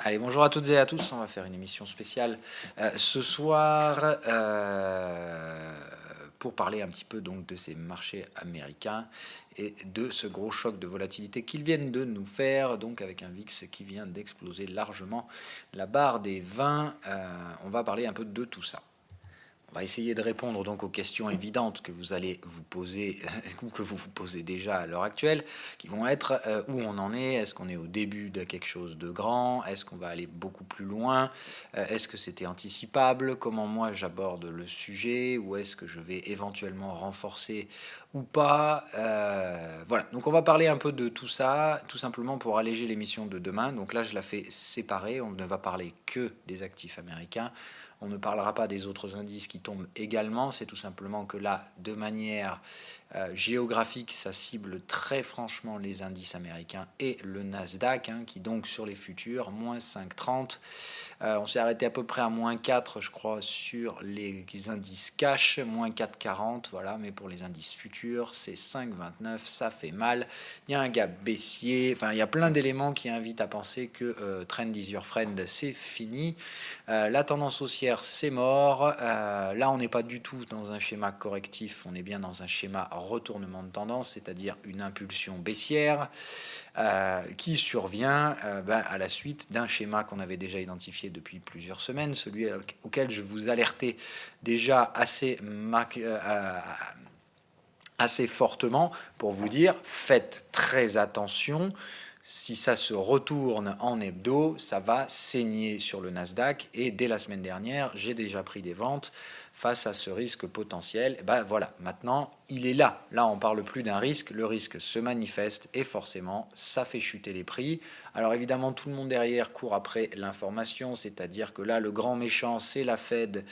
Allez, bonjour à toutes et à tous. On va faire une émission spéciale ce soir pour parler un petit peu donc de ces marchés américains et de ce gros choc de volatilité qu'ils viennent de nous faire, donc avec un VIX qui vient d'exploser largement la barre des 20. On va parler un peu de tout ça. On va essayer de répondre donc aux questions évidentes que vous allez vous poser ou que vous vous posez déjà à l'heure actuelle, qui vont être où on en est qu'on est au début de quelque chose de grand, est-ce qu'on va aller beaucoup plus loin, est-ce que c'était anticipable, comment moi j'aborde le sujet, ou est-ce que je vais éventuellement renforcer ou pas. Voilà, donc on va parler un peu de tout ça, tout simplement pour alléger l'émission de demain. Donc là je la fais séparée, on ne va parler que des actifs américains. On ne parlera pas des autres indices qui tombent également, c'est tout simplement que là, de manière géographique, ça cible très franchement les indices américains et le Nasdaq, qui donc sur les futurs, moins 5,30. On s'est arrêté à peu près à moins 4, je crois, sur les indices cash, moins 4,40, voilà, mais pour les indices futurs, c'est 5,29, ça fait mal. Il y a un gap baissier, enfin, il y a plein d'éléments qui invitent à penser que Trend is your friend, c'est fini. La tendance haussière, c'est mort. Là, on n'est pas du tout dans un schéma correctif, on est bien dans un schéma retournement de tendance, c'est-à-dire une impulsion baissière qui survient à la suite d'un schéma qu'on avait déjà identifié depuis plusieurs semaines, celui auquel je vous alertais déjà assez fortement pour vous dire faites très attention. Si ça se retourne en hebdo, ça va saigner sur le Nasdaq. Et dès la semaine dernière, j'ai déjà pris des ventes face à ce risque potentiel. Et ben voilà, maintenant, il est là. Là, on ne parle plus d'un risque. Le risque se manifeste et forcément, ça fait chuter les prix. Alors évidemment, tout le monde derrière court après l'information, c'est-à-dire que là, le grand méchant, c'est la Fed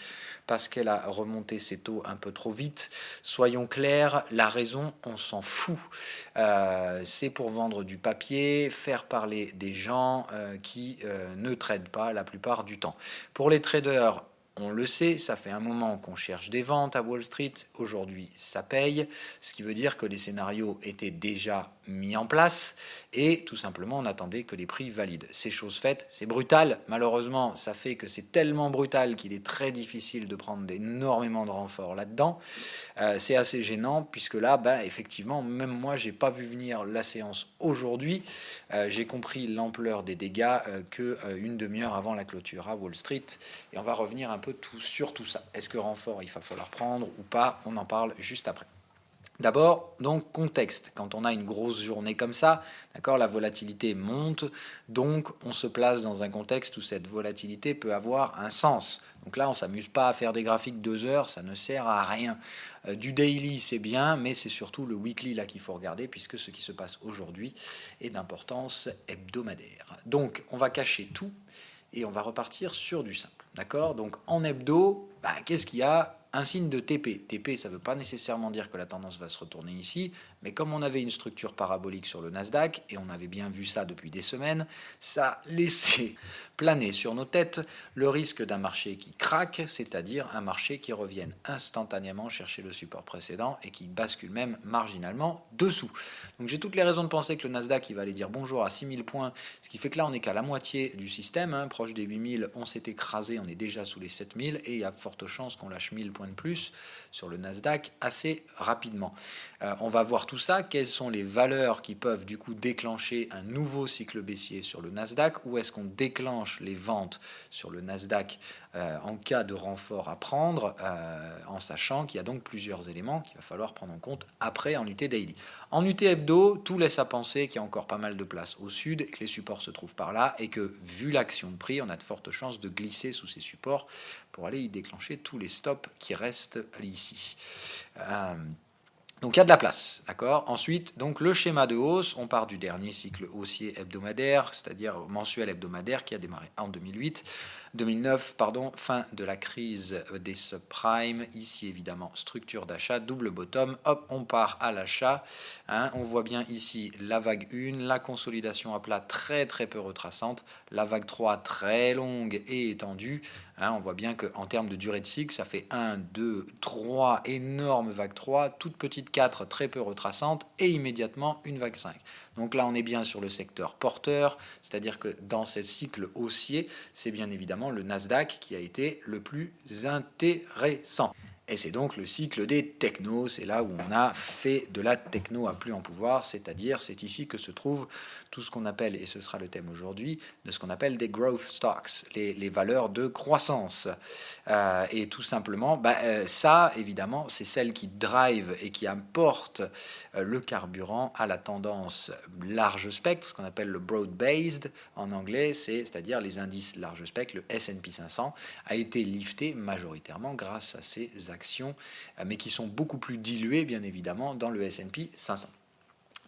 parce qu'elle a remonté ses taux un peu trop vite. Soyons clairs, la raison, on s'en fout. C'est pour vendre du papier, faire parler des gens qui ne tradent pas la plupart du temps. Pour les traders, on le sait, ça fait un moment qu'on cherche des ventes à Wall Street. Aujourd'hui, ça paye, ce qui veut dire que les scénarios étaient déjà mis en place et tout simplement on attendait que les prix valident. C'est chose faite, c'est brutal. Malheureusement, ça fait que c'est tellement brutal qu'il est très difficile de prendre énormément de renforts là-dedans. C'est assez gênant puisque là, effectivement, même moi, j'ai pas vu venir la séance aujourd'hui. J'ai compris l'ampleur des dégâts qu'une demi-heure avant la clôture à Wall Street. Et on va revenir un peu sur tout ça. Est-ce que renfort il va falloir prendre ou pas? On en parle juste après. D'abord, donc contexte. Quand on a une grosse journée comme ça, d'accord, la volatilité monte, donc on se place dans un contexte où cette volatilité peut avoir un sens. Donc là, on ne s'amuse pas à faire des graphiques 2 heures, ça ne sert à rien. Du daily, c'est bien, mais c'est surtout le weekly là qu'il faut regarder, puisque ce qui se passe aujourd'hui est d'importance hebdomadaire. Donc, on va cacher tout et on va repartir sur du simple. D'accord? Donc en hebdo, qu'est-ce qu'il y a? Un signe de TP. TP, ça ne veut pas nécessairement dire que la tendance va se retourner ici, mais comme on avait une structure parabolique sur le Nasdaq, et on avait bien vu ça depuis des semaines, ça laissait planer sur nos têtes le risque d'un marché qui craque, c'est-à-dire un marché qui revienne instantanément chercher le support précédent et qui bascule même marginalement dessous. Donc j'ai toutes les raisons de penser que le Nasdaq il va aller dire bonjour à 6000 points, ce qui fait que là on n'est qu'à la moitié du système, proche des 8000, on s'est écrasé, on est déjà sous les 7000 et il y a forte chance qu'on lâche 1000 points de plus sur le Nasdaq assez rapidement. On va voir tout ça, quelles sont les valeurs qui peuvent du coup déclencher un nouveau cycle baissier sur le Nasdaq, ou est-ce qu'on déclenche les ventes sur le Nasdaq en cas de renfort à prendre, en sachant qu'il y a donc plusieurs éléments qu'il va falloir prendre en compte après en UT Daily. En UT Hebdo, tout laisse à penser qu'il y a encore pas mal de place au sud, que les supports se trouvent par là, et que vu l'action de prix, on a de fortes chances de glisser sous ces supports pour aller y déclencher tous les stops qui restent ici. Donc il y a de la place, d'accord. Ensuite, donc le schéma de hausse, on part du dernier cycle haussier hebdomadaire, c'est-à-dire mensuel hebdomadaire qui a démarré en 2009, fin de la crise des subprimes. Ici, évidemment, structure d'achat, double bottom. Hop, on part à l'achat. On voit bien ici la vague 1, la consolidation à plat très très peu retraçante, la vague 3 très longue et étendue. On voit bien qu'en termes de durée de cycle, ça fait 1, 2, 3 énormes vagues 3, toute petite 4 très peu retraçante et immédiatement une vague 5. Donc là, on est bien sur le secteur porteur, c'est-à-dire que dans ce cycle haussier, c'est bien évidemment le Nasdaq qui a été le plus intéressant. Et c'est donc le cycle des technos, c'est là où on a fait de la techno à plus en pouvoir, c'est-à-dire c'est ici que se trouve tout ce qu'on appelle, et ce sera le thème aujourd'hui, de ce qu'on appelle des growth stocks, les valeurs de croissance. Et tout simplement, ça évidemment, c'est celle qui drive et qui apporte le carburant à la tendance large spectre, ce qu'on appelle le broad-based en anglais, c'est-à-dire les indices large spectre, le S&P 500, a été lifté majoritairement grâce à ces actions, mais qui sont beaucoup plus diluées, bien évidemment, dans le S&P 500.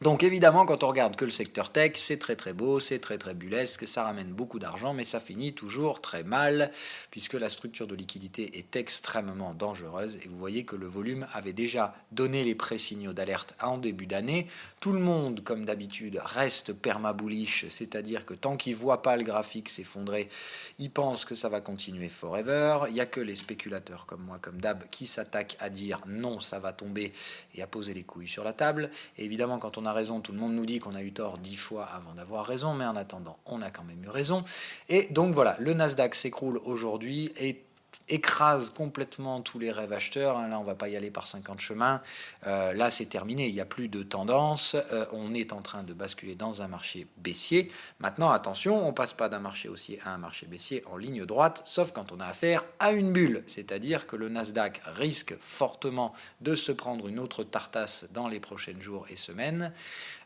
Donc évidemment, quand on regarde que le secteur tech, c'est très très beau, c'est très très bullesque, ça ramène beaucoup d'argent, mais ça finit toujours très mal, puisque la structure de liquidité est extrêmement dangereuse, et vous voyez que le volume avait déjà donné les pré-signaux d'alerte en début d'année. Tout le monde, comme d'habitude, reste perma-bullish, c'est-à-dire que tant qu'il ne voit pas le graphique s'effondrer, il pense que ça va continuer forever. Il n'y a que les spéculateurs comme moi, comme Dab, qui s'attaquent à dire non, ça va tomber, et à poser les couilles sur la table. Et évidemment, quand on a raison, tout le monde nous dit qu'on a eu tort 10 fois avant d'avoir raison, mais en attendant, on a quand même eu raison. Et donc voilà, le Nasdaq s'écroule aujourd'hui et écrase complètement tous les rêves acheteurs. Là, on ne va pas y aller par 50 chemins. Là, c'est terminé. Il n'y a plus de tendance. On est en train de basculer dans un marché baissier. Maintenant, attention, on ne passe pas d'un marché haussier à un marché baissier en ligne droite, sauf quand on a affaire à une bulle. C'est-à-dire que le Nasdaq risque fortement de se prendre une autre tartasse dans les prochains jours et semaines.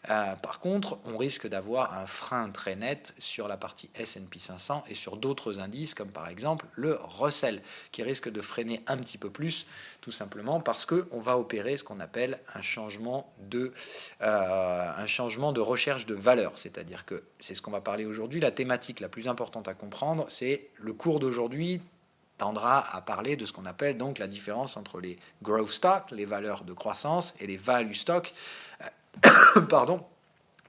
Par contre, on risque d'avoir un frein très net sur la partie S&P 500 et sur d'autres indices, comme par exemple le Russell, qui risque de freiner un petit peu plus, tout simplement parce qu'on va opérer ce qu'on appelle un changement de recherche de valeur. C'est-à-dire que c'est ce qu'on va parler aujourd'hui. La thématique la plus importante à comprendre, c'est le cours d'aujourd'hui tendra à parler de ce qu'on appelle donc la différence entre les growth stocks, les valeurs de croissance, et les value stocks, pardon,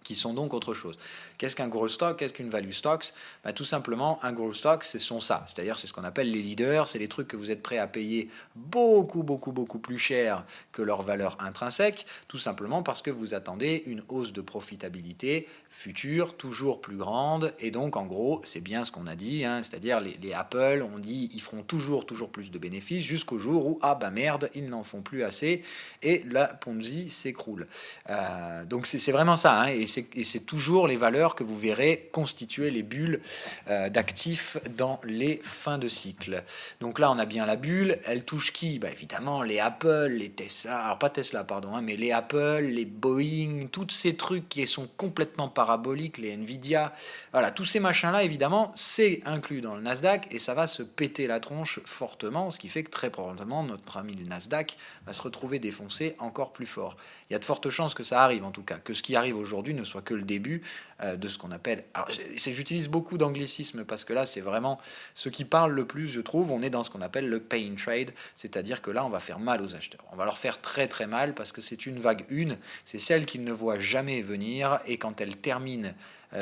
qui sont donc autre chose. Qu'est-ce qu'un growth stock? Qu'est-ce qu'une value stocks? Tout simplement, un growth stock, c'est ça. C'est-à-dire, c'est ce qu'on appelle les leaders. C'est les trucs que vous êtes prêts à payer beaucoup plus cher que leur valeur intrinsèque, tout simplement parce que vous attendez une hausse de profitabilité future, toujours plus grande. Et donc, en gros, c'est bien ce qu'on a dit. C'est-à-dire, les Apple, on dit, ils feront toujours plus de bénéfices jusqu'au jour où, merde, ils n'en font plus assez. Et la Ponzi s'écroule. Donc, c'est vraiment ça. Et c'est toujours les valeurs que vous verrez constituer les bulles d'actifs dans les fins de cycle. Donc là, on a bien la bulle. Elle touche qui? Évidemment, les Apple, les Tesla. Alors, pas Tesla, pardon, mais les Apple, les Boeing, tous ces trucs qui sont complètement paraboliques, les Nvidia. Voilà, tous ces machins-là, évidemment, c'est inclus dans le Nasdaq et ça va se péter la tronche fortement, ce qui fait que très probablement, notre ami le Nasdaq va se retrouver défoncé encore plus fort. Il y a de fortes chances que ça arrive, en tout cas, que ce qui arrive aujourd'hui ne soit que le début de ce qu'on appelle... Alors, j'utilise beaucoup d'anglicisme parce que là, c'est vraiment ce qui parle le plus, je trouve. On est dans ce qu'on appelle le pain trade, c'est-à-dire que là, on va faire mal aux acheteurs. On va leur faire très très mal parce que c'est une vague 1, c'est celle qu'ils ne voient jamais venir et quand elle termine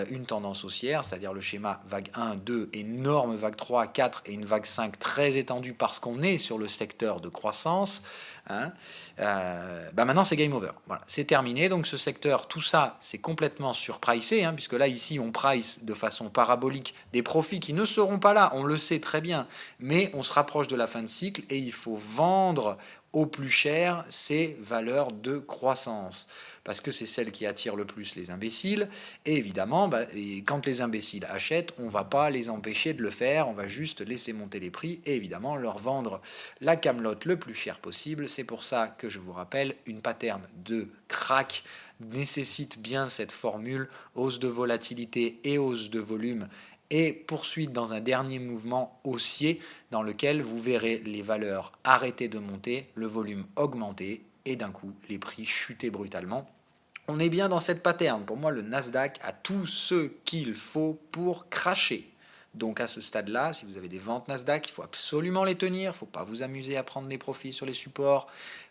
une tendance haussière, c'est-à-dire le schéma vague 1, 2, énorme vague 3, 4 et une vague 5 très étendue parce qu'on est sur le secteur de croissance, maintenant c'est game over. Voilà, c'est terminé. Donc ce secteur, tout ça, c'est complètement surpricé, puisque là, ici, on price de façon parabolique des profits qui ne seront pas là, on le sait très bien, mais on se rapproche de la fin de cycle et il faut vendre au plus cher ces valeurs de croissance, parce que c'est celles qui attirent le plus les imbéciles, et évidemment, quand les imbéciles achètent, on ne va pas les empêcher de le faire, on va juste laisser monter les prix, et évidemment leur vendre la camelote le plus cher possible. C'est pour ça que je vous rappelle, une pattern de crack nécessite bien cette formule, hausse de volatilité et hausse de volume, et poursuite dans un dernier mouvement haussier dans lequel vous verrez les valeurs arrêter de monter, le volume augmenter et d'un coup les prix chuter brutalement. On est bien dans cette pattern. Pour moi, le Nasdaq a tout ce qu'il faut pour cracher. Donc à ce stade-là, si vous avez des ventes Nasdaq, il faut absolument les tenir, il ne faut pas vous amuser à prendre des profits sur les supports.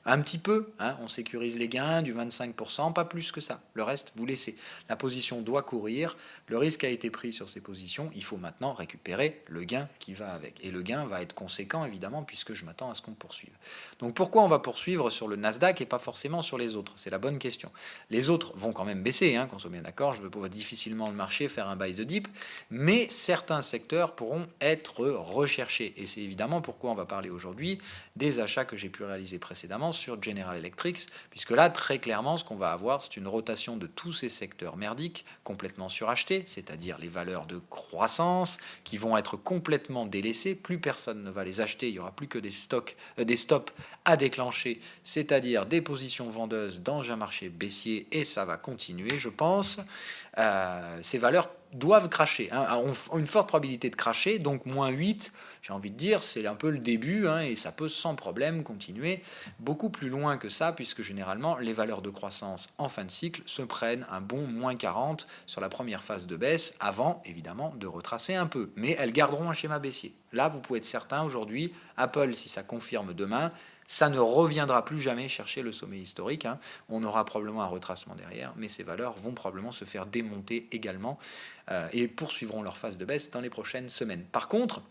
Un petit peu, hein, on sécurise les gains du 25%, pas plus que ça. Le reste, vous laissez. La position doit courir, le risque a été pris sur ces positions, il faut maintenant récupérer le gain qui va avec. Et le gain va être conséquent, évidemment, puisque je m'attends à ce qu'on poursuive. Donc pourquoi on va poursuivre sur le Nasdaq et pas forcément sur les autres? C'est la bonne question. Les autres vont quand même baisser, hein, qu'on soit bien d'accord, je veux pas difficilement le marché faire un buy the dip, mais certains secteurs pourront être recherchés. Et c'est évidemment pourquoi on va parler aujourd'hui des achats que j'ai pu réaliser précédemment sur General Electric, puisque là, très clairement, ce qu'on va avoir, c'est une rotation de tous ces secteurs merdiques complètement surachetés, c'est-à-dire les valeurs de croissance qui vont être complètement délaissées, plus personne ne va les acheter, il n'y aura plus que des stocks, des stops à déclencher, c'est-à-dire des positions vendeuses dans un marché baissier, et ça va continuer, je pense. Ces valeurs doivent cracher, hein, ont une forte probabilité de cracher, donc moins 8, j'ai envie de dire, c'est un peu le début, hein, et ça peut sans problème continuer beaucoup plus loin que ça, puisque généralement les valeurs de croissance en fin de cycle se prennent un bon moins 40 sur la première phase de baisse, avant évidemment de retracer un peu, mais elles garderont un schéma baissier. Là, vous pouvez être certain aujourd'hui, Apple, si ça confirme demain, ça ne reviendra plus jamais chercher le sommet historique, hein. On aura probablement un retracement derrière, mais ces valeurs vont probablement se faire démonter également et poursuivront leur phase de baisse dans les prochaines semaines. Par contre,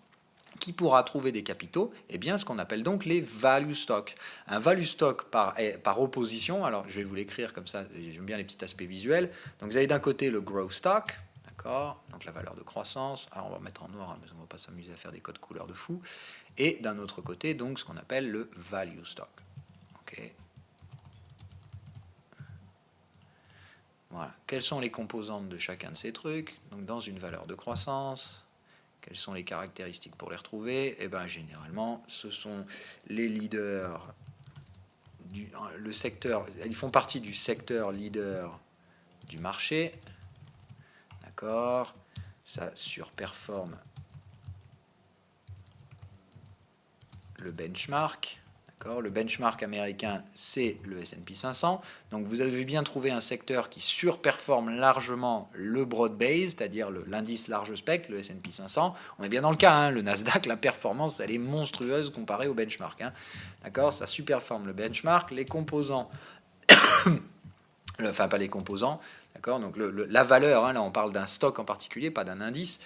qui pourra trouver des capitaux? Eh bien, ce qu'on appelle donc les value stocks. Un value stock par opposition, alors je vais vous l'écrire comme ça, j'aime bien les petits aspects visuels. Donc vous avez d'un côté le growth stock, d'accord, donc la valeur de croissance. Alors on va mettre en noir, hein, mais on ne va pas s'amuser à faire des codes couleurs de fou. Et d'un autre côté, donc ce qu'on appelle le value stock. Ok. Voilà. Quelles sont les composantes de chacun de ces trucs? Donc dans une valeur de croissance, quelles sont les caractéristiques pour les retrouver? Eh bien, généralement, ce sont les leaders le secteur. Ils font partie du secteur leader du marché. D'accord? Ça surperforme le benchmark. Le benchmark américain, c'est le S&P 500. Donc vous avez bien trouvé un secteur qui surperforme largement le broad base, c'est-à-dire l'indice large spectre, le S&P 500. On est bien dans le cas, hein, le Nasdaq, la performance, elle est monstrueuse comparée au benchmark. Hein. D'accord, ça surperforme le benchmark. Les composants, enfin pas les composants, d'accord, donc la valeur, hein, là on parle d'un stock en particulier, pas d'un indice.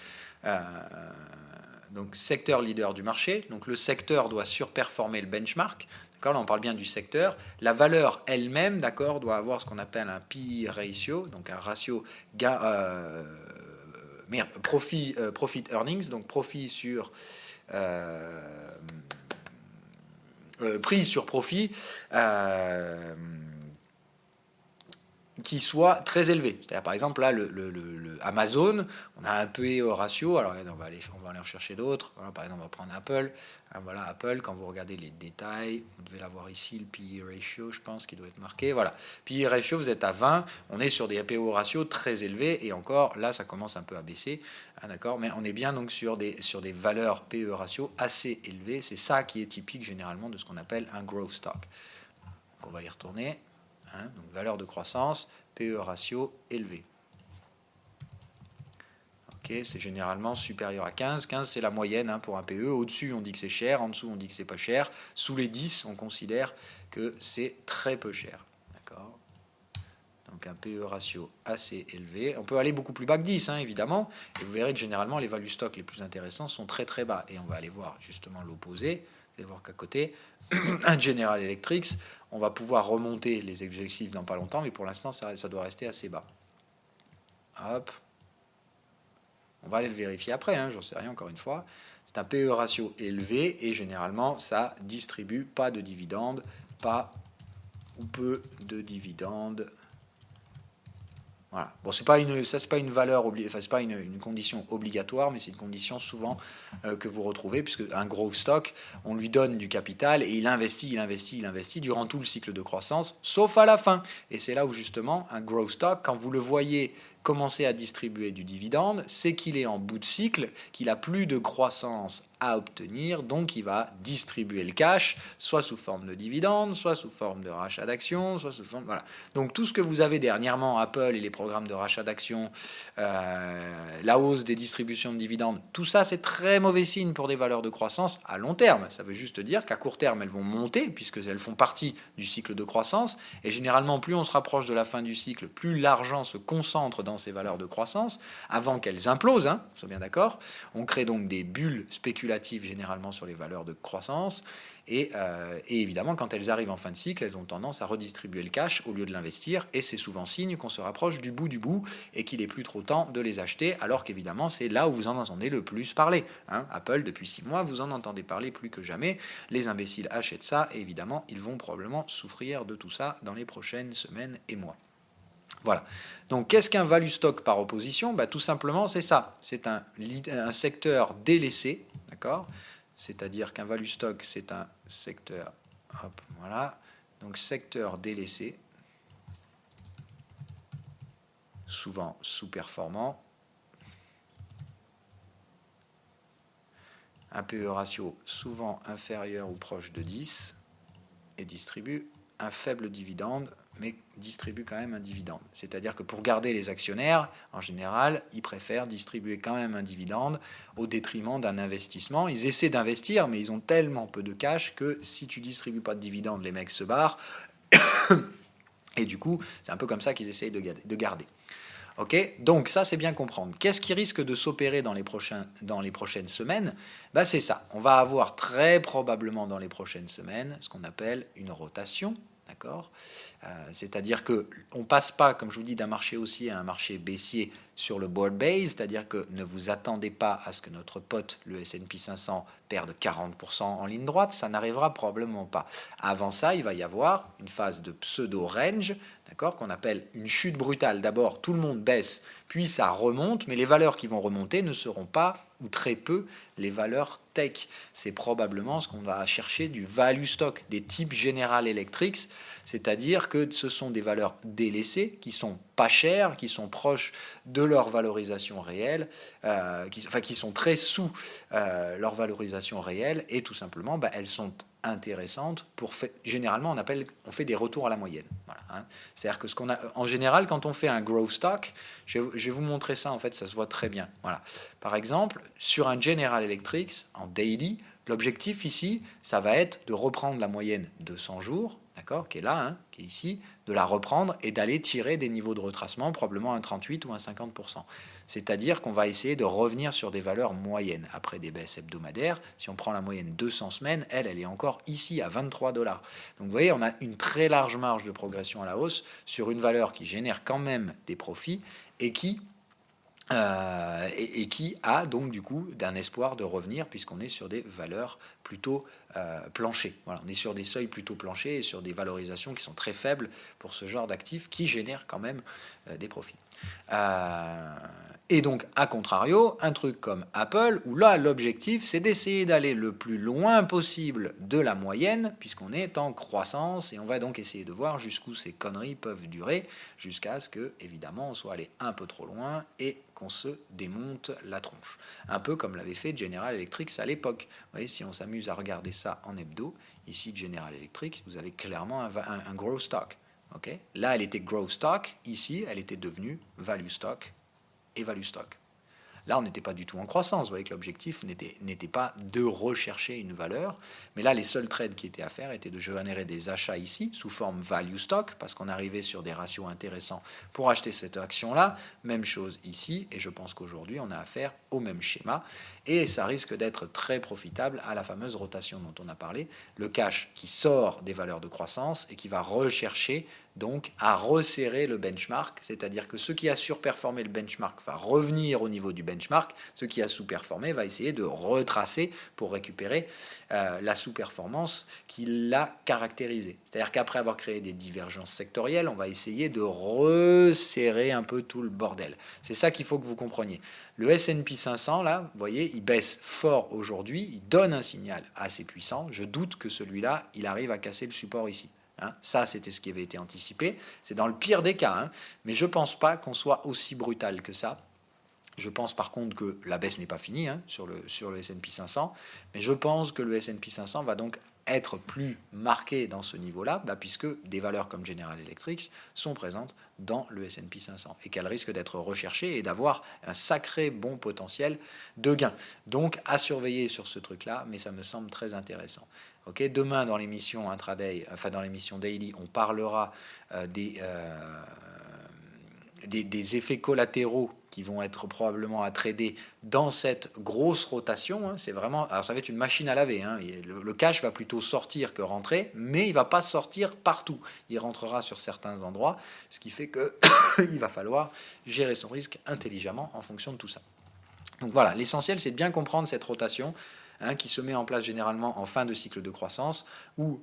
Donc secteur leader du marché, donc le secteur doit surperformer le benchmark. Là on parle bien du secteur. La valeur elle-même, d'accord, doit avoir ce qu'on appelle un PE ratio, donc un ratio profit earnings, donc profit sur prix sur profit. Qui soit très élevé. C'est-à-dire, par exemple, là, le Amazon, on a un PE ratio, alors on va aller en chercher d'autres. Voilà, par exemple, on va prendre Apple. Alors, voilà, Apple, quand vous regardez les détails, vous devez l'avoir ici, le PE ratio, je pense, qui doit être marqué. Voilà, PE ratio, vous êtes à 20, on est sur des PE ratios très élevés, et encore, là, ça commence un peu à baisser, hein, d'accord, mais on est bien donc sur des valeurs PE ratio assez élevées. C'est ça qui est typique, généralement, de ce qu'on appelle un growth stock. Donc, on va y retourner. Hein, donc valeur de croissance, PE ratio élevé. Ok, c'est généralement supérieur à 15. 15, c'est la moyenne, hein, pour un PE. Au-dessus, on dit que c'est cher. En dessous, on dit que c'est pas cher. Sous les 10, on considère que c'est très peu cher. D'accord. Donc un PE ratio assez élevé. On peut aller beaucoup plus bas que 10, hein, évidemment. Et vous verrez que généralement, les value stocks les plus intéressants sont très très bas. Et on va aller voir justement l'opposé. Vous allez voir qu'à côté, un General Electric, on va pouvoir remonter les objectifs dans pas longtemps, mais pour l'instant, ça doit rester assez bas. Hop. On va aller le vérifier après, hein, j'en sais rien encore une fois. C'est un PE ratio élevé et généralement, ça distribue pas de dividendes, pas ou peu de dividendes. Voilà. Bon, c'est pas une valeur, enfin, c'est pas une condition obligatoire, mais c'est une condition souvent que vous retrouvez, puisque un growth stock, on lui donne du capital et il investit durant tout le cycle de croissance, sauf à la fin. Et c'est là où justement un growth stock, quand vous le voyez commencer à distribuer du dividende, c'est qu'il est en bout de cycle, qu'il a plus de croissance à obtenir, donc il va distribuer le cash, soit sous forme de dividendes, soit sous forme de rachat d'actions, soit sous forme... Voilà. Donc tout ce que vous avez dernièrement, Apple et les programmes de rachat d'actions, la hausse des distributions de dividendes, tout ça c'est très mauvais signe pour des valeurs de croissance à long terme. Ça veut juste dire qu'à court terme elles vont monter, puisqu'elles font partie du cycle de croissance, et généralement plus on se rapproche de la fin du cycle, plus l'argent se concentre dans ces valeurs de croissance, avant qu'elles implosent, hein, on soit bien d'accord. On crée donc des bulles spéculatives généralement sur les valeurs de croissance, et évidemment quand elles arrivent en fin de cycle, elles ont tendance à redistribuer le cash au lieu de l'investir, et c'est souvent signe qu'on se rapproche du bout et qu'il n'est plus trop temps de les acheter, alors qu'évidemment c'est là où vous en entendez le plus parler, hein. Apple, depuis 6 mois, vous en entendez parler plus que jamais. Les imbéciles achètent ça, et évidemment ils vont probablement souffrir de tout ça dans les prochaines semaines et mois. Voilà. Donc, qu'est-ce qu'un value stock par opposition? Tout simplement, c'est ça. C'est un secteur délaissé, d'accord? C'est-à-dire qu'un value stock, c'est un secteur, hop, voilà. Donc, secteur délaissé, souvent sous-performant, un PE ratio souvent inférieur ou proche de 10 et distribue un faible dividende, mais distribue quand même un dividende. C'est-à-dire que pour garder les actionnaires, en général, ils préfèrent distribuer quand même un dividende au détriment d'un investissement. Ils essaient d'investir, mais ils ont tellement peu de cash que si tu distribues pas de dividende, les mecs se barrent. Et du coup, c'est un peu comme ça qu'ils essayent de garder. Okay, donc ça c'est bien comprendre. Qu'est-ce qui risque de s'opérer dans les prochaines semaines? C'est ça. On va avoir très probablement dans les prochaines semaines ce qu'on appelle une rotation. D'accord, c'est-à-dire qu'on ne passe pas, comme je vous dis, d'un marché haussier à un marché baissier sur le board base, c'est-à-dire que ne vous attendez pas à ce que notre pote, le S&P 500, perde 40% en ligne droite, ça n'arrivera probablement pas. Avant ça, il va y avoir une phase de pseudo-range, d'accord, qu'on appelle une chute brutale. D'abord, tout le monde baisse, puis ça remonte, mais les valeurs qui vont remonter ne seront pas, ou très peu, les valeurs tech. C'est probablement ce qu'on va chercher du value stock, des types General Electric, c'est-à-dire que ce sont des valeurs délaissées, qui sont pas chères, qui sont proches de leur valorisation réelle, qui sont très sous leur valorisation réelle, et tout simplement, elles sont intéressantes pour généralement on fait des retours à la moyenne. Voilà, hein. C'est-à-dire que en général, quand on fait un growth stock, je vais vous montrer ça, en fait, ça se voit très bien. Voilà. Par exemple, sur un General Electric en daily, l'objectif ici, ça va être de reprendre la moyenne de 100 jours, d'accord, qui est là, hein, qui est ici, de la reprendre et d'aller tirer des niveaux de retracement, probablement un 38 ou un 50%. C'est-à-dire qu'on va essayer de revenir sur des valeurs moyennes après des baisses hebdomadaires. Si on prend la moyenne 200 semaines, elle est encore ici à 23 $. Donc vous voyez, on a une très large marge de progression à la hausse sur une valeur qui génère quand même des profits et qui a donc du coup d'un espoir de revenir, puisqu'on est sur des valeurs plutôt planchers. Voilà, on est sur des seuils plutôt planchers et sur des valorisations qui sont très faibles pour ce genre d'actifs qui génèrent quand même des profits. Et donc, à contrario, un truc comme Apple, où là, l'objectif, c'est d'essayer d'aller le plus loin possible de la moyenne, puisqu'on est en croissance, et on va donc essayer de voir jusqu'où ces conneries peuvent durer, jusqu'à ce que, évidemment, on soit allé un peu trop loin et qu'on se démonte la tronche. Un peu comme l'avait fait General Electric à l'époque. Vous voyez, si on s'amuse à regarder ça en hebdo, ici, General Electric, vous avez clairement un growth stock. Okay. Là, elle était growth stock. Ici, elle était devenue value stock et value stock. Là, on n'était pas du tout en croissance. Vous voyez que l'objectif n'était pas de rechercher une valeur. Mais là, les seuls trades qui étaient à faire étaient de générer des achats ici, sous forme value stock, parce qu'on arrivait sur des ratios intéressants pour acheter cette action-là. Même chose ici. Et je pense qu'aujourd'hui, on a affaire au même schéma. Et ça risque d'être très profitable à la fameuse rotation dont on a parlé. Le cash qui sort des valeurs de croissance et qui va rechercher donc à resserrer le benchmark, c'est-à-dire que ce qui a surperformé le benchmark va revenir au niveau du benchmark, ce qui a sous-performé va essayer de retracer pour récupérer la sous-performance qui l'a caractérisé. C'est-à-dire qu'après avoir créé des divergences sectorielles, on va essayer de resserrer un peu tout le bordel. C'est ça qu'il faut que vous compreniez. Le S&P 500, là, vous voyez, il baisse fort aujourd'hui, il donne un signal assez puissant. Je doute que celui-là, il arrive à casser le support ici. Hein, ça, c'était ce qui avait été anticipé. C'est dans le pire des cas, hein, mais je ne pense pas qu'on soit aussi brutal que ça Je pense par contre que la baisse n'est pas finie sur le S&P 500, mais je pense que le S&P 500 va donc être plus marqué dans ce niveau-là, puisque des valeurs comme General Electric sont présentes dans le S&P 500 et qu'elles risquent d'être recherchées et d'avoir un sacré bon potentiel de gain. Donc à surveiller sur ce truc-là, mais ça me semble très intéressant. Okay, demain dans l'émission intraday, enfin dans l'émission daily, on parlera des effets collatéraux qui vont être probablement à trader dans cette grosse rotation. C'est vraiment, alors ça va être une machine à laver. Le cash va plutôt sortir que rentrer, mais il ne va pas sortir partout. Il rentrera sur certains endroits, ce qui fait qu'il va falloir gérer son risque intelligemment en fonction de tout ça. Donc voilà, l'essentiel c'est de bien comprendre cette rotation qui se met en place généralement en fin de cycle de croissance ou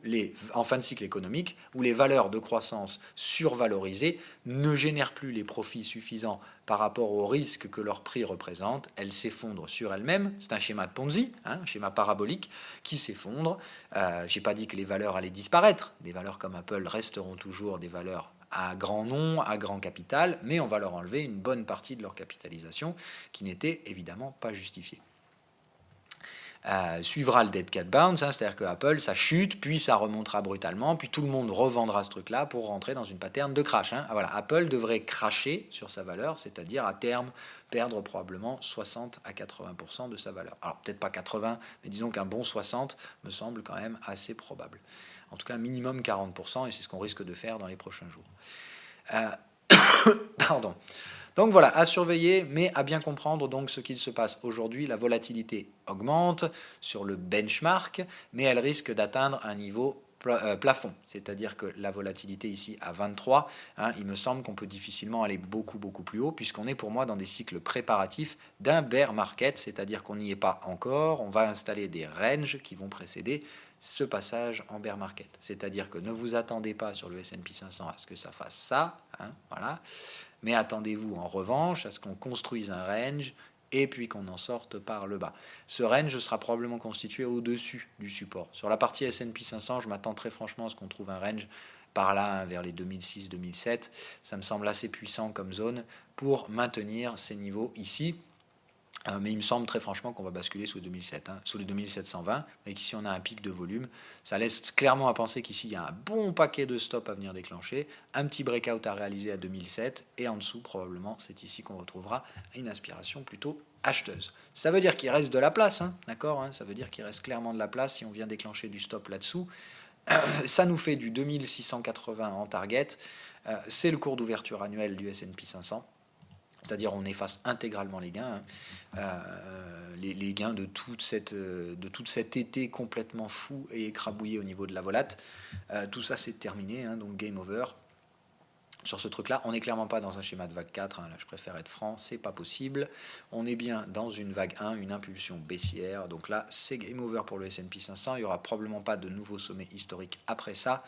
en fin de cycle économique, où les valeurs de croissance survalorisées ne génèrent plus les profits suffisants par rapport au risque que leur prix représente. Elles s'effondrent sur elles-mêmes. C'est un schéma de Ponzi, un schéma parabolique qui s'effondre. Je n'ai pas dit que les valeurs allaient disparaître. Des valeurs comme Apple resteront toujours des valeurs à grand nom, à grand capital, mais on va leur enlever une bonne partie de leur capitalisation qui n'était évidemment pas justifiée. Suivra le dead cat bounce, c'est-à-dire que Apple, ça chute, puis ça remontera brutalement, puis tout le monde revendra ce truc-là pour rentrer dans une pattern de crash. Voilà, Apple devrait crasher sur sa valeur, c'est-à-dire à terme perdre probablement 60 à 80% de sa valeur. Alors peut-être pas 80, mais disons qu'un bon 60 me semble quand même assez probable. En tout cas, minimum 40%, et c'est ce qu'on risque de faire dans les prochains jours. Pardon. Donc voilà, à surveiller, mais à bien comprendre donc ce qu'il se passe aujourd'hui. La volatilité augmente sur le benchmark, mais elle risque d'atteindre un niveau plafond, c'est-à-dire que la volatilité ici à 23, il me semble qu'on peut difficilement aller beaucoup plus haut, puisqu'on est pour moi dans des cycles préparatifs d'un bear market, c'est-à-dire qu'on n'y est pas encore, on va installer des ranges qui vont précéder ce passage en bear market. C'est-à-dire que ne vous attendez pas sur le S&P 500 à ce que ça fasse ça, voilà. Mais attendez-vous en revanche à ce qu'on construise un range et puis qu'on en sorte par le bas. Ce range sera probablement constitué au-dessus du support. Sur la partie S&P 500, je m'attends très franchement à ce qu'on trouve un range par là, vers les 2006-2007. Ça me semble assez puissant comme zone pour maintenir ces niveaux ici. Mais il me semble très franchement qu'on va basculer sous 2007, sous les 2720, et qu'ici on a un pic de volume. Ça laisse clairement à penser qu'ici il y a un bon paquet de stops à venir déclencher, un petit breakout à réaliser à 2007, et en dessous probablement c'est ici qu'on retrouvera une aspiration plutôt acheteuse. Ça veut dire qu'il reste de la place, d'accord, ça veut dire qu'il reste clairement de la place si on vient déclencher du stop là-dessous. Ça nous fait du 2680 en target, c'est le cours d'ouverture annuel du S&P 500. C'est-à-dire on efface intégralement les gains, les gains de tout cet été complètement fou et écrabouillé au niveau de la volate. Tout ça c'est terminé, donc game over. Sur ce truc-là, on n'est clairement pas dans un schéma de vague 4, là je préfère être franc, c'est pas possible. On est bien dans une vague 1, une impulsion baissière, donc là c'est game over pour le S&P 500, il n'y aura probablement pas de nouveau sommet historique après ça.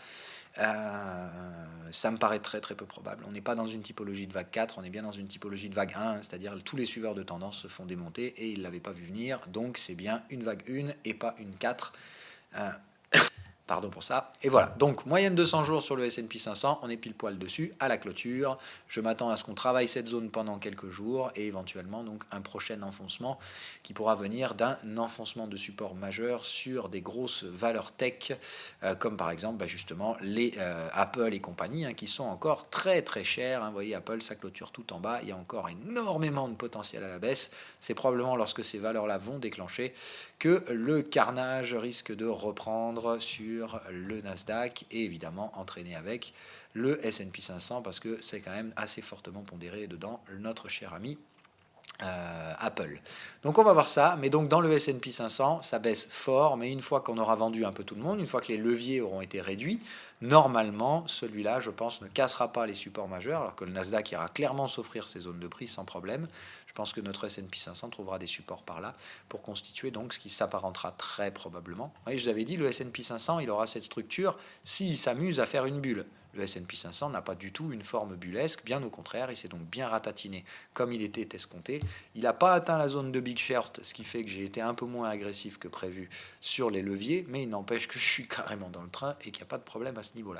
Ça me paraît très peu probable. On n'est pas dans une typologie de vague 4, on est bien dans une typologie de vague 1, c'est-à-dire tous les suiveurs de tendance se font démonter et ils ne l'avaient pas vu venir, donc c'est bien une vague 1 et pas une 4. Pardon pour ça. Et voilà, donc moyenne 200 jours sur le S&P 500, on est pile poil dessus à la clôture. Je m'attends à ce qu'on travaille cette zone pendant quelques jours et éventuellement donc un prochain enfoncement qui pourra venir d'un enfoncement de support majeur sur des grosses valeurs tech comme par exemple justement les Apple et compagnie qui sont encore très chers. Vous voyez Apple, ça clôture tout en bas, il y a encore énormément de potentiel à la baisse. C'est probablement lorsque ces valeurs-là vont déclencher que le carnage risque de reprendre sur le Nasdaq et évidemment entraîner avec le S&P 500 parce que c'est quand même assez fortement pondéré dedans notre cher ami Apple. Donc on va voir ça, mais donc dans le S&P 500, ça baisse fort, mais une fois qu'on aura vendu un peu tout le monde, une fois que les leviers auront été réduits, normalement, celui-là, je pense, ne cassera pas les supports majeurs, alors que le Nasdaq ira clairement s'offrir ses zones de prix sans problème. Je pense que notre S&P 500 trouvera des supports par là pour constituer donc ce qui s'apparentera très probablement. Oui, je vous avais dit, le S&P 500, il aura cette structure s'il s'amuse à faire une bulle. Le S&P 500 n'a pas du tout une forme bullesque, bien au contraire, il s'est donc bien ratatiné comme il était escompté. Il n'a pas atteint la zone de Big Short, ce qui fait que j'ai été un peu moins agressif que prévu sur les leviers, mais il n'empêche que je suis carrément dans le train et qu'il n'y a pas de problème à ce niveau-là.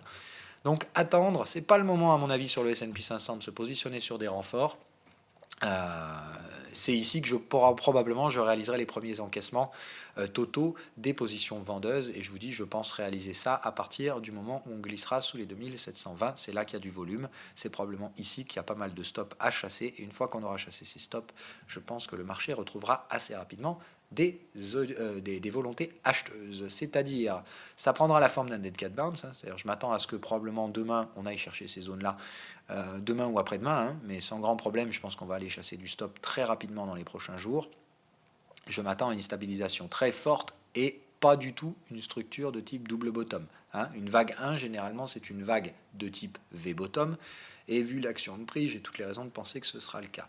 Donc attendre, ce n'est pas le moment à mon avis sur le S&P 500 de se positionner sur des renforts. C'est ici que probablement je réaliserai les premiers encaissements totaux des positions vendeuses, et je vous dis, je pense réaliser ça à partir du moment où on glissera sous les 2720. C'est là qu'il y a du volume, c'est probablement ici qu'il y a pas mal de stops à chasser, et une fois qu'on aura chassé ces stops, je pense que le marché retrouvera assez rapidement des volontés acheteuses, c'est-à-dire ça prendra la forme d'un dead cat bounce, hein, c'est-à-dire je m'attends à ce que probablement demain on aille chercher ces zones-là, demain ou après-demain, hein, mais sans grand problème. Je pense qu'on va aller chasser du stop très rapidement dans les prochains jours. Je m'attends à une stabilisation très forte et pas du tout une structure de type double bottom, hein. Une vague 1, généralement, c'est une vague de type V-bottom, et vu l'action de prix, j'ai toutes les raisons de penser que ce sera le cas.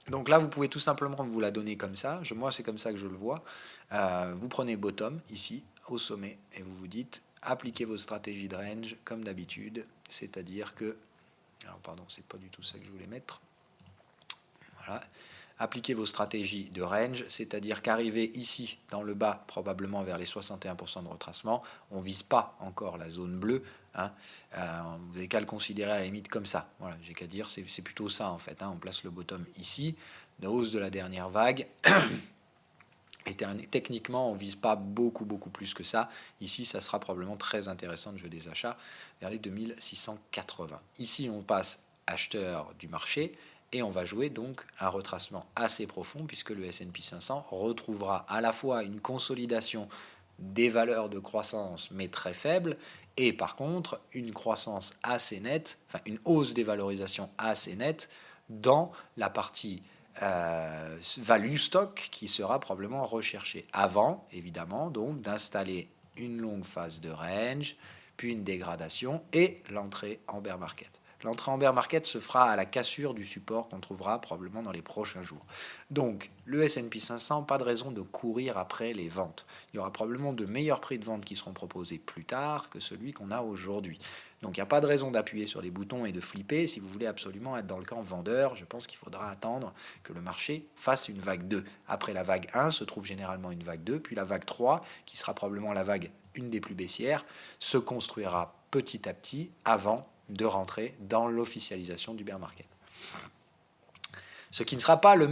Donc là, vous pouvez tout simplement vous la donner comme ça. Moi, c'est comme ça que je le vois. Vous prenez bottom, ici, au sommet, et vous vous dites, appliquez vos stratégies de range comme d'habitude, c'est-à-dire que... Alors, pardon, c'est pas du tout ça que je voulais mettre. Voilà. Appliquez vos stratégies de range, c'est-à-dire qu'arriver ici, dans le bas, probablement vers les 61% de retracement, on ne vise pas encore la zone bleue, hein. Vous n'avez qu'à le considérer à la limite comme ça. Voilà, j'ai qu'à dire, c'est plutôt ça en fait, hein. On place le bottom ici, la hausse de la dernière vague. Et techniquement, on ne vise pas beaucoup plus que ça. Ici, ça sera probablement très intéressant de jouer des achats vers les 2680. Ici, on passe acheteur du marché et on va jouer donc un retracement assez profond, puisque le S&P 500 retrouvera à la fois une consolidation des valeurs de croissance mais très faibles, et par contre une croissance assez nette, enfin une hausse des valorisations assez nette dans la partie value stock qui sera probablement recherché avant, évidemment, donc d'installer une longue phase de range, puis une dégradation et l'entrée en bear market. L'entrée en bear market se fera à la cassure du support qu'on trouvera probablement dans les prochains jours. Donc, le S&P 500, pas de raison de courir après les ventes. Il y aura probablement de meilleurs prix de vente qui seront proposés plus tard que celui qu'on a aujourd'hui. Donc, il n'y a pas de raison d'appuyer sur les boutons et de flipper. Si vous voulez absolument être dans le camp vendeur, je pense qu'il faudra attendre que le marché fasse une vague 2. Après la vague 1 se trouve généralement une vague 2, puis la vague 3, qui sera probablement la vague une des plus baissières, se construira petit à petit avant de rentrer dans l'officialisation du bear market. Ce qui ne sera pas la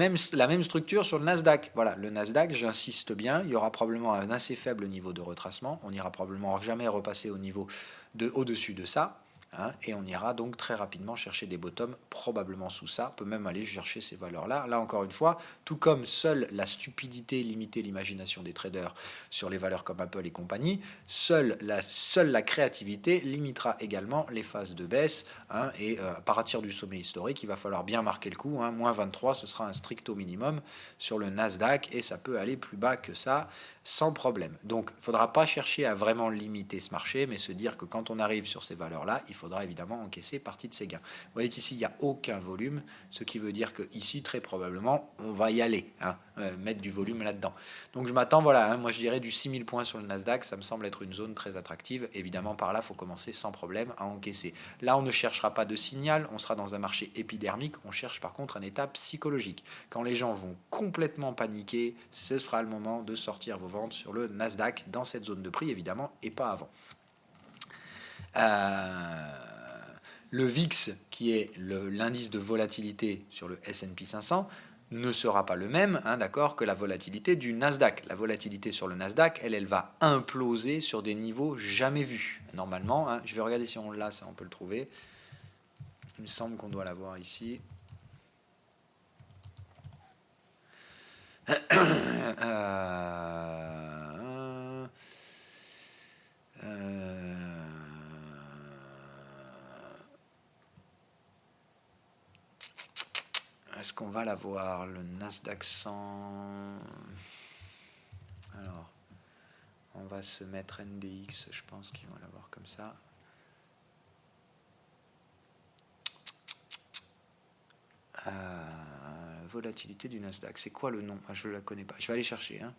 même structure sur le Nasdaq. Voilà, le Nasdaq, j'insiste bien, il y aura probablement un assez faible niveau de retracement. On n'ira probablement jamais repasser au-dessus de ça. Hein, et on ira donc très rapidement chercher des bottoms, probablement sous ça, on peut même aller chercher ces valeurs-là. Là, encore une fois, tout comme seule la stupidité limitait l'imagination des traders sur les valeurs comme Apple et compagnie, seule la créativité limitera également les phases de baisse, hein, et à partir du sommet historique, il va falloir bien marquer le coup, hein, moins 23, ce sera un stricto minimum sur le Nasdaq, et ça peut aller plus bas que ça, sans problème. Donc, il ne faudra pas chercher à vraiment limiter ce marché, mais se dire que quand on arrive sur ces valeurs-là, il faudra évidemment encaisser partie de ces gains. Vous voyez qu'ici, il n'y a aucun volume, ce qui veut dire qu'ici, très probablement, on va y aller, hein, mettre du volume là-dedans. Donc, je m'attends, voilà, hein, moi je dirais du 6000 points sur le Nasdaq, ça me semble être une zone très attractive. Évidemment, par là, il faut commencer sans problème à encaisser. Là, on ne cherchera pas de signal, on sera dans un marché épidermique, on cherche par contre un état psychologique. Quand les gens vont complètement paniquer, ce sera le moment de sortir vos ventes sur le Nasdaq dans cette zone de prix, évidemment, et pas avant. Le VIX, qui est l'indice de volatilité sur le S&P 500, ne sera pas le même, hein, d'accord, que la volatilité du Nasdaq. La volatilité sur le Nasdaq, elle va imploser sur des niveaux jamais vus. Normalement, hein, je vais regarder si on l'a, ça on peut le trouver. Il me semble qu'on doit l'avoir ici. Est-ce qu'on va l'avoir, le Nasdaq 100? Alors, on va se mettre NDX, je pense qu'ils vont l'avoir comme ça. Volatilité du Nasdaq, c'est quoi le nom? Je ne la connais pas, je vais aller chercher, hein.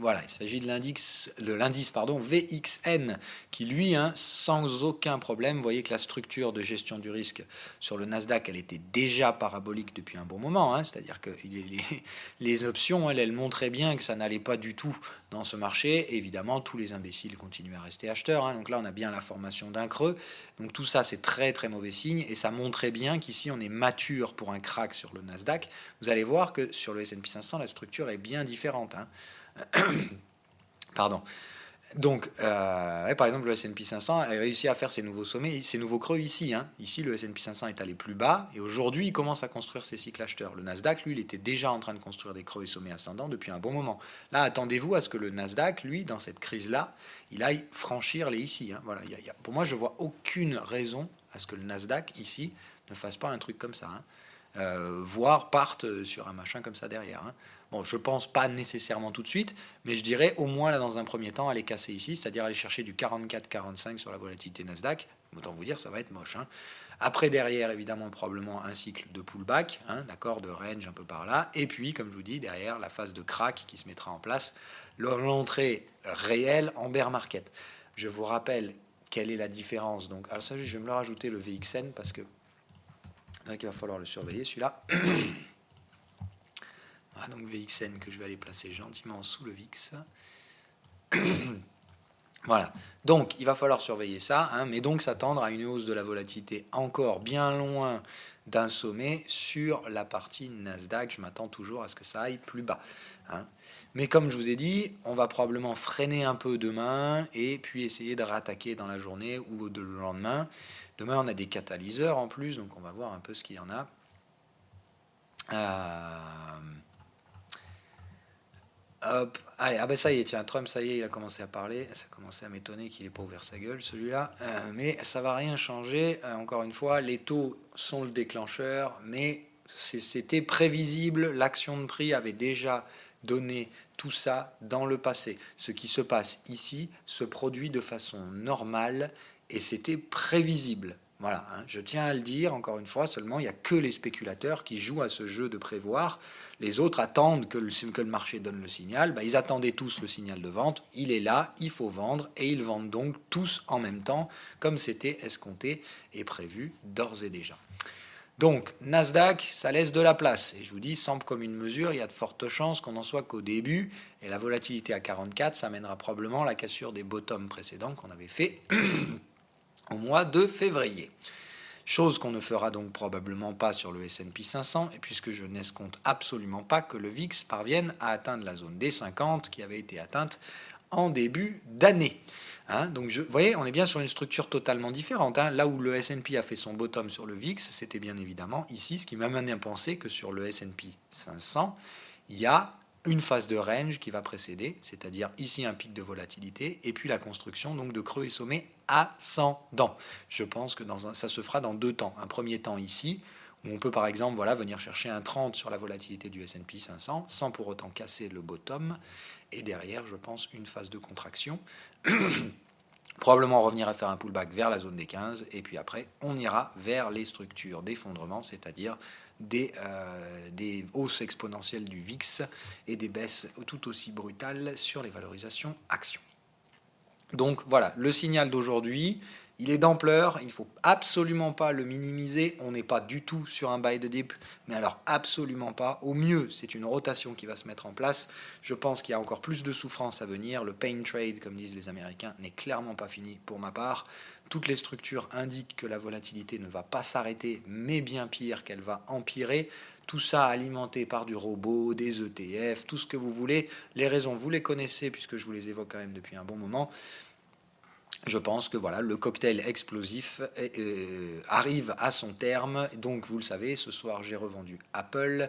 Voilà, il s'agit de l'indice VXN qui lui, sans aucun problème, vous voyez que la structure de gestion du risque sur le Nasdaq, elle était déjà parabolique depuis un bon moment, c'est-à-dire que les options, elles montraient bien que ça n'allait pas du tout dans ce marché. Évidemment, tous les imbéciles continuent à rester acheteurs, donc là on a bien la formation d'un creux, donc tout ça c'est très très mauvais signe, et ça montrait bien qu'ici on est mature pour un crack sur le Nasdaq. Vous allez voir que sur le S&P 500, la structure est bien différente. Pardon. Donc, par exemple, le S&P 500 a réussi à faire ses nouveaux sommets, ses nouveaux creux ici. Ici, le S&P 500 est allé plus bas, et aujourd'hui, il commence à construire ses cycles acheteurs. Le Nasdaq, lui, il était déjà en train de construire des creux et sommets ascendants depuis un bon moment. Là, attendez-vous à ce que le Nasdaq, lui, dans cette crise-là, il aille franchir les ici. Voilà, pour moi, je vois aucune raison à ce que le Nasdaq, ici, ne fasse pas un truc comme ça. Voire parte sur un machin comme ça derrière. Bon, je pense pas nécessairement tout de suite, mais je dirais au moins là dans un premier temps aller casser ici, c'est-à-dire aller chercher du 44-45 sur la volatilité Nasdaq. Autant vous dire, ça va être moche. Après, derrière, évidemment, probablement un cycle de pullback, d'accord, de range un peu par là. Et puis, comme je vous dis, derrière, la phase de crack qui se mettra en place, l'entrée réelle en bear market. Je vous rappelle quelle est la différence. Donc, alors ça, je vais me le rajouter, le VXN, parce que il va falloir le surveiller, celui-là. Voilà, donc VXN que je vais aller placer gentiment sous le VIX. Voilà, donc il va falloir surveiller ça, mais donc s'attendre à une hausse de la volatilité encore bien loin d'un sommet sur la partie Nasdaq. Je m'attends toujours à ce que ça aille plus bas. Mais comme je vous ai dit, on va probablement freiner un peu demain et puis essayer de rattaquer dans la journée ou le lendemain. Demain, on a des catalyseurs en plus, donc on va voir un peu ce qu'il y en a. Hop, allez, ça y est, tiens, Trump, ça y est, il a commencé à parler. Ça a commencé à m'étonner qu'il n'ait pas ouvert sa gueule, celui-là. Mais ça ne va rien changer. Encore une fois, les taux sont le déclencheur, mais c'était prévisible. L'action de prix avait déjà donné tout ça dans le passé. Ce qui se passe ici se produit de façon normale et c'était prévisible. Voilà, je tiens à le dire, encore une fois, seulement il n'y a que les spéculateurs qui jouent à ce jeu de prévoir. Les autres attendent que le marché donne le signal. Ils attendaient tous le signal de vente. Il est là, il faut vendre, et ils vendent donc tous en même temps, comme c'était escompté et prévu d'ores et déjà. Donc, Nasdaq, ça laisse de la place. Et je vous dis, semble comme une mesure, il y a de fortes chances qu'on n'en soit qu'au début. Et la volatilité à 44, ça mènera probablement à la cassure des bottoms précédents qu'on avait fait au mois de février. Chose qu'on ne fera donc probablement pas sur le S&P 500, et puisque je n'escompte absolument pas que le VIX parvienne à atteindre la zone des 50 qui avait été atteinte en début d'année. Donc vous voyez, on est bien sur une structure totalement différente. Là où le S&P a fait son bottom sur le VIX, c'était bien évidemment ici, ce qui m'a amené à penser que sur le S&P 500, il y a une phase de range qui va précéder, c'est-à-dire ici un pic de volatilité, et puis la construction donc de creux et sommets ascendants. Je pense que ça se fera dans deux temps. Un premier temps ici, où on peut par exemple venir chercher un 30 sur la volatilité du S&P 500, sans pour autant casser le bottom, et derrière, je pense, une phase de contraction. Probablement revenir à faire un pullback vers la zone des 15, et puis après, on ira vers les structures d'effondrement, c'est-à-dire des hausses exponentielles du VIX et des baisses tout aussi brutales sur les valorisations actions. Donc voilà, le signal d'aujourd'hui, il est d'ampleur, il ne faut absolument pas le minimiser, on n'est pas du tout sur un buy de dip, mais alors absolument pas. Au mieux, c'est une rotation qui va se mettre en place. Je pense qu'il y a encore plus de souffrance à venir. Le pain trade, comme disent les Américains, n'est clairement pas fini pour ma part. Toutes les structures indiquent que la volatilité ne va pas s'arrêter, mais bien pire, qu'elle va empirer. Tout ça alimenté par du robot, des ETF, tout ce que vous voulez. Les raisons, vous les connaissez, puisque je vous les évoque quand même depuis un bon moment. Je pense que le cocktail explosif arrive à son terme. Donc, vous le savez, ce soir, j'ai revendu Apple,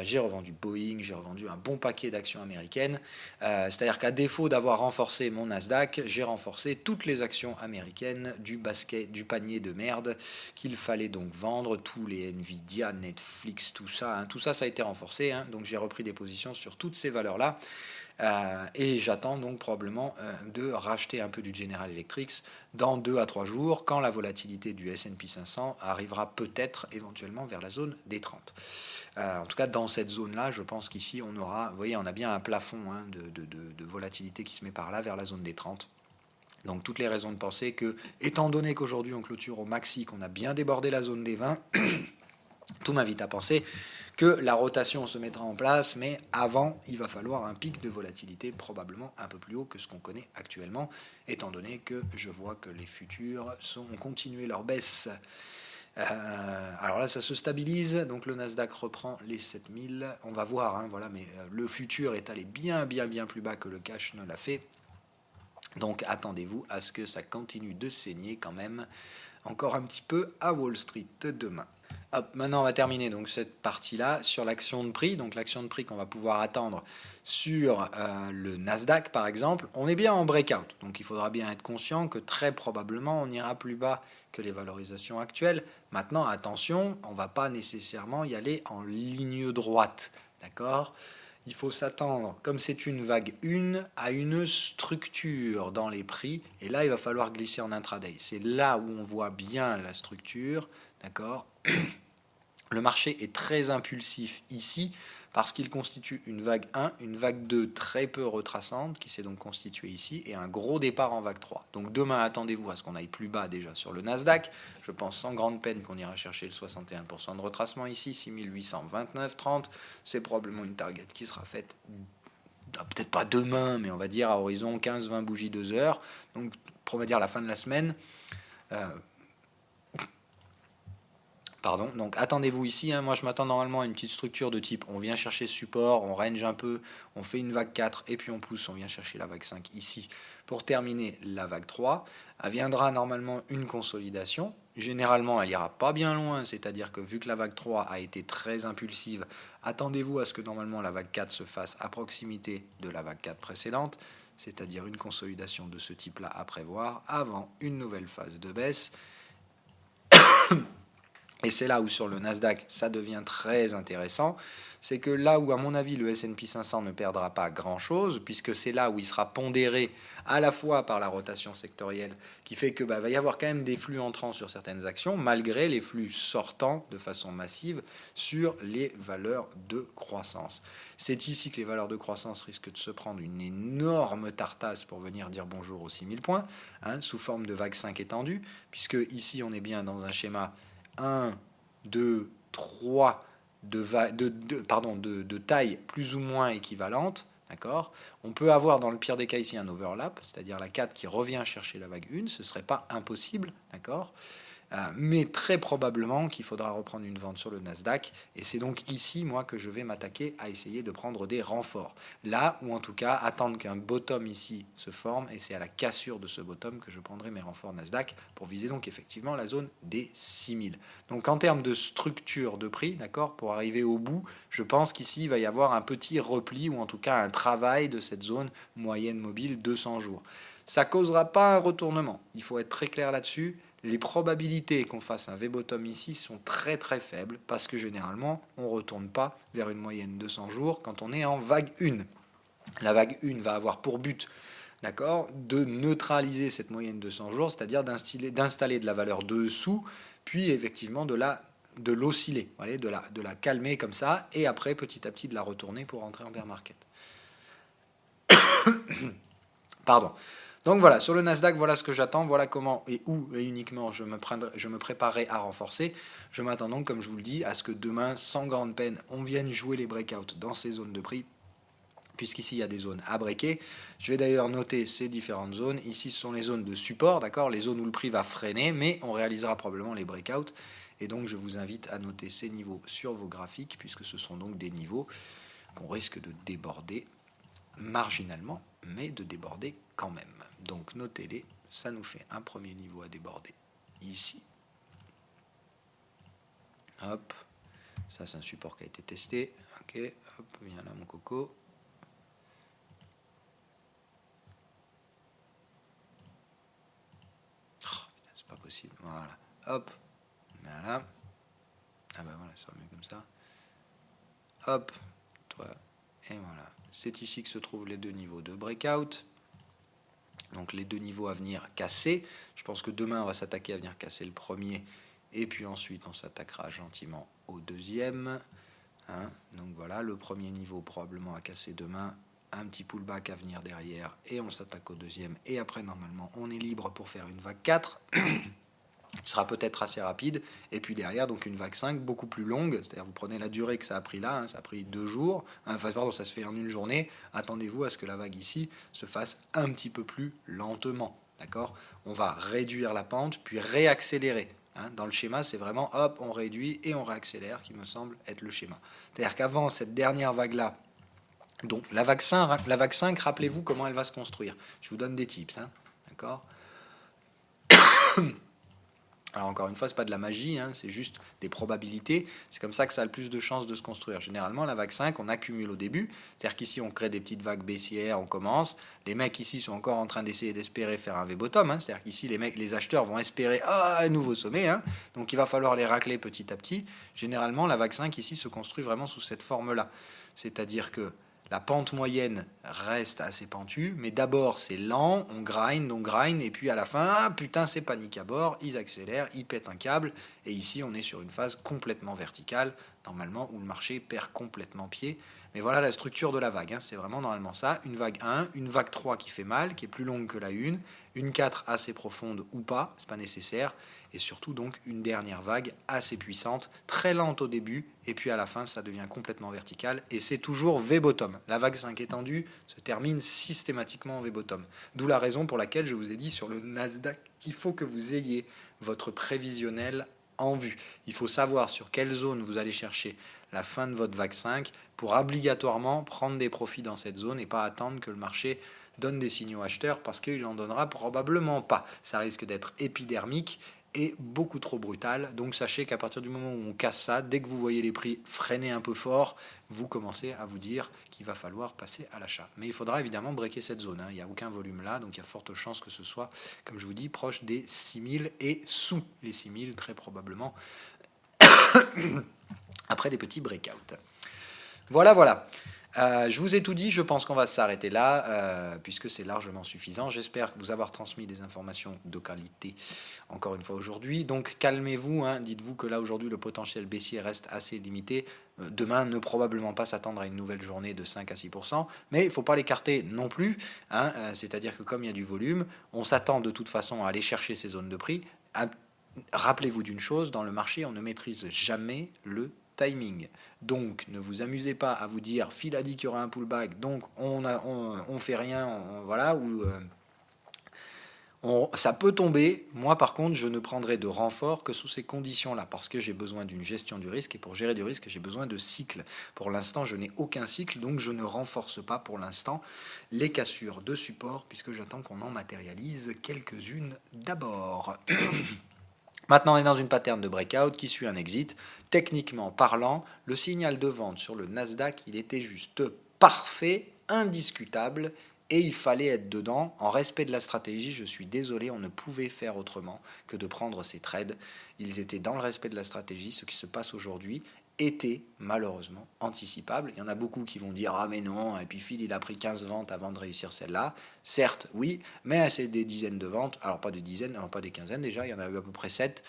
j'ai revendu Boeing, j'ai revendu un bon paquet d'actions américaines. C'est-à-dire qu'à défaut d'avoir renforcé mon Nasdaq, j'ai renforcé toutes les actions américaines du panier de merde qu'il fallait donc vendre. Tous les Nvidia, Netflix, tout ça, ça a été renforcé. Donc, j'ai repris des positions sur toutes ces valeurs-là. Et j'attends donc probablement de racheter un peu du General Electric dans 2 à 3 jours, quand la volatilité du S&P 500 arrivera peut-être éventuellement vers la zone des 30. En tout cas, dans cette zone-là, je pense qu'ici, on aura, vous voyez, on a bien un plafond de volatilité qui se met par là, vers la zone des 30. Donc, toutes les raisons de penser que, étant donné qu'aujourd'hui, on clôture au maxi, qu'on a bien débordé la zone des 20, tout m'invite à penser que la rotation se mettra en place, mais avant, il va falloir un pic de volatilité probablement un peu plus haut que ce qu'on connaît actuellement, étant donné que je vois que les futurs ont continué leur baisse. Alors là, ça se stabilise, donc le Nasdaq reprend les 7000, on va voir, hein, voilà, mais le futur est allé bien plus bas que le cash ne l'a fait, donc attendez-vous à ce que ça continue de saigner quand même encore un petit peu à Wall Street demain. Hop, maintenant on va terminer donc cette partie-là sur l'action de prix. Donc l'action de prix qu'on va pouvoir attendre sur le Nasdaq par exemple. On est bien en breakout, donc il faudra bien être conscient que très probablement on ira plus bas que les valorisations actuelles. Maintenant attention, on ne va pas nécessairement y aller en ligne droite, d'accord ? Il faut s'attendre, comme c'est une vague 1, à une structure dans les prix. Et là, il va falloir glisser en intraday. C'est là où on voit bien la structure. D'accord ? Le marché est très impulsif ici parce qu'il constitue une vague 1, une vague 2 très peu retraçante qui s'est donc constituée ici et un gros départ en vague 3. Donc demain, attendez-vous à ce qu'on aille plus bas déjà sur le Nasdaq. Je pense sans grande peine qu'on ira chercher le 61% de retracement ici, 6829,30. C'est probablement une target qui sera faite peut-être pas demain, mais on va dire à horizon 15-20 bougies 2 heures. Donc on va dire la fin de la semaine. Pardon, donc attendez-vous ici, hein. Moi je m'attends normalement à une petite structure de type on vient chercher support, on range un peu, on fait une vague 4 et puis on pousse, on vient chercher la vague 5 ici pour terminer la vague 3. Viendra normalement une consolidation, généralement elle ira pas bien loin, c'est-à-dire que vu que la vague 3 a été très impulsive, attendez-vous à ce que normalement la vague 4 se fasse à proximité de la vague 4 précédente, c'est-à-dire une consolidation de ce type-là à prévoir avant une nouvelle phase de baisse. Et c'est là où sur le Nasdaq, ça devient très intéressant. C'est que là où, à mon avis, le S&P 500 ne perdra pas grand-chose, puisque c'est là où il sera pondéré à la fois par la rotation sectorielle, qui fait que va y avoir quand même des flux entrants sur certaines actions, malgré les flux sortants de façon massive sur les valeurs de croissance. C'est ici que les valeurs de croissance risquent de se prendre une énorme tartasse pour venir dire bonjour aux 6000 points, hein, sous forme de vague 5 étendue, puisque ici on est bien dans un schéma 1, 2, 3 de taille plus ou moins équivalente. D'accord ? On peut avoir dans le pire des cas ici un overlap, c'est-à-dire la 4 qui revient chercher la vague 1, ce ne serait pas impossible, d'accord ? Mais très probablement qu'il faudra reprendre une vente sur le Nasdaq, et c'est donc ici, moi, que je vais m'attaquer à essayer de prendre des renforts. Là, ou en tout cas, attendre qu'un bottom ici se forme, et c'est à la cassure de ce bottom que je prendrai mes renforts Nasdaq, pour viser donc effectivement la zone des 6000. Donc en termes de structure de prix, d'accord, pour arriver au bout, je pense qu'ici, il va y avoir un petit repli, ou en tout cas un travail de cette zone moyenne mobile 200 jours. Ça ne causera pas un retournement, il faut être très clair là-dessus. Les probabilités qu'on fasse un V-bottom ici sont très très faibles parce que généralement on ne retourne pas vers une moyenne de 200 jours quand on est en vague 1. La vague 1 va avoir pour but, d'accord, de neutraliser cette moyenne de 100 jours, c'est-à-dire d'installer de la valeur dessous, puis effectivement de l'osciller, de la calmer comme ça, et après petit à petit de la retourner pour entrer en bear market. Pardon. Donc voilà, sur le Nasdaq, voilà ce que j'attends, voilà comment et où et uniquement je me préparerai à renforcer. Je m'attends donc, comme je vous le dis, à ce que demain, sans grande peine, on vienne jouer les breakouts dans ces zones de prix, puisqu'ici il y a des zones à breaker. Je vais d'ailleurs noter ces différentes zones. Ici, ce sont les zones de support, d'accord, les zones où le prix va freiner, mais on réalisera probablement les breakouts. Et donc je vous invite à noter ces niveaux sur vos graphiques, puisque ce sont donc des niveaux qu'on risque de déborder marginalement, mais de déborder quand même. Donc notez-les, ça nous fait un premier niveau à déborder ici. Hop, ça c'est un support qui a été testé. Ok, hop, viens là mon coco. Oh, putain, c'est pas possible. Voilà, hop, voilà. Ah ben voilà, ça va mieux comme ça. Hop, toi, et voilà. C'est ici que se trouvent les deux niveaux de breakout. Donc les 2 niveaux à venir casser. Je pense que demain, on va s'attaquer à venir casser le premier. Et puis ensuite, on s'attaquera gentiment au deuxième. Hein. Donc voilà, le premier niveau probablement à casser demain. Un petit pullback à venir derrière. Et on s'attaque au deuxième. Et après, normalement, on est libre pour faire une vague 4. Ce sera peut-être assez rapide. Et puis derrière, donc une vague 5 beaucoup plus longue. C'est-à-dire, vous prenez la durée que ça a pris là. Ça a pris 2 jours. Enfin, pardon, ça se fait en une journée. Attendez-vous à ce que la vague ici se fasse un petit peu plus lentement. D'accord ? On va réduire la pente, puis réaccélérer. Dans le schéma, c'est vraiment hop, on réduit et on réaccélère, qui me semble être le schéma. C'est-à-dire qu'avant cette dernière vague-là, donc la vague 5, rappelez-vous comment elle va se construire. Je vous donne des tips. D'accord ? Alors encore une fois, ce n'est pas de la magie, c'est juste des probabilités. C'est comme ça que ça a le plus de chances de se construire. Généralement, la vague 5, on accumule au début. C'est-à-dire qu'ici, on crée des petites vagues baissières, on commence. Les mecs ici sont encore en train d'espérer faire un V-bottom. C'est-à-dire qu'ici, les acheteurs vont espérer un nouveau sommet. Donc il va falloir les racler petit à petit. Généralement, la vague 5 ici se construit vraiment sous cette forme-là. C'est-à-dire que la pente moyenne reste assez pentue, mais d'abord c'est lent, on grind, et puis à la fin, putain c'est panique à bord, ils accélèrent, ils pètent un câble, et ici on est sur une phase complètement verticale, normalement, où le marché perd complètement pied. Mais voilà la structure de la vague, c'est vraiment normalement ça, une vague 1, une vague 3 qui fait mal, qui est plus longue que la 1, une 4 assez profonde ou pas, c'est pas nécessaire, et surtout donc une dernière vague assez puissante, très lente au début, et puis à la fin ça devient complètement vertical, et c'est toujours V-bottom. La vague 5 étendue se termine systématiquement en V-bottom. D'où la raison pour laquelle je vous ai dit sur le Nasdaq qu'il faut que vous ayez votre prévisionnel en vue. Il faut savoir sur quelle zone vous allez chercher la fin de votre vague 5 pour obligatoirement prendre des profits dans cette zone et pas attendre que le marché donne des signaux acheteurs parce qu'il n'en donnera probablement pas. Ça risque d'être épidermique et beaucoup trop brutal. Donc sachez qu'à partir du moment où on casse ça, dès que vous voyez les prix freiner un peu fort, vous commencez à vous dire qu'il va falloir passer à l'achat. Mais il faudra évidemment breaker cette zone. Il n'y a aucun volume là, donc il y a forte chance que ce soit, comme je vous dis, proche des 6000 et sous les 6000 très probablement, après des petits breakouts. Voilà. Je vous ai tout dit, je pense qu'on va s'arrêter là, puisque c'est largement suffisant. J'espère vous avoir transmis des informations de qualité, encore une fois aujourd'hui. Donc calmez-vous, dites-vous que là aujourd'hui le potentiel baissier reste assez limité. Demain, ne probablement pas s'attendre à une nouvelle journée de 5 à 6%, mais il ne faut pas l'écarter non plus. C'est-à-dire que comme il y a du volume, on s'attend de toute façon à aller chercher ces zones de prix. Rappelez-vous d'une chose, dans le marché, on ne maîtrise jamais le timing. Donc, ne vous amusez pas à vous dire Phil a dit qu'il y aura un pullback, donc on fait rien, ça peut tomber. Moi, par contre, je ne prendrai de renfort que sous ces conditions-là, parce que j'ai besoin d'une gestion du risque, et pour gérer du risque, j'ai besoin de cycles. Pour l'instant, je n'ai aucun cycle, donc je ne renforce pas pour l'instant les cassures de support, puisque j'attends qu'on en matérialise quelques-unes d'abord. Maintenant, on est dans une pattern de breakout qui suit un exit. Techniquement parlant, le signal de vente sur le Nasdaq, il était juste parfait, indiscutable, et il fallait être dedans. En respect de la stratégie, je suis désolé, on ne pouvait faire autrement que de prendre ces trades. Ils étaient dans le respect de la stratégie. Ce qui se passe aujourd'hui était malheureusement anticipable. Il y en a beaucoup qui vont dire « Ah mais non, et puis Phil, il a pris 15 ventes avant de réussir celle-là. » Certes, oui, mais c'est des dizaines de ventes. Alors pas des dizaines, non, pas des quinzaines déjà, il y en a eu à peu près 7.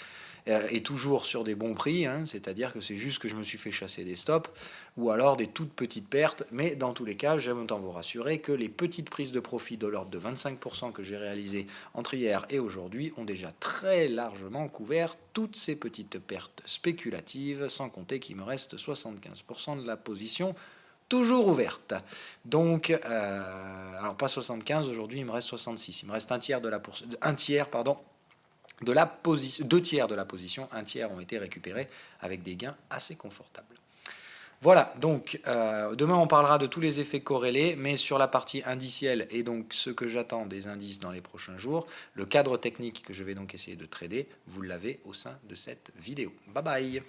Et toujours sur des bons prix, c'est-à-dire que c'est juste que je me suis fait chasser des stops, ou alors des toutes petites pertes, mais dans tous les cas, j'aime autant vous rassurer que les petites prises de profit de l'ordre de 25% que j'ai réalisées entre hier et aujourd'hui ont déjà très largement couvert toutes ces petites pertes spéculatives, sans compter qu'il me reste 75% de la position toujours ouverte. Donc, alors pas 75, aujourd'hui il me reste 66, il me reste 2 tiers de la position, 1 tiers ont été récupérés avec des gains assez confortables. Voilà, donc demain on parlera de tous les effets corrélés, mais sur la partie indicielle et donc ce que j'attends des indices dans les prochains jours, le cadre technique que je vais donc essayer de trader, vous l'avez au sein de cette vidéo. Bye bye.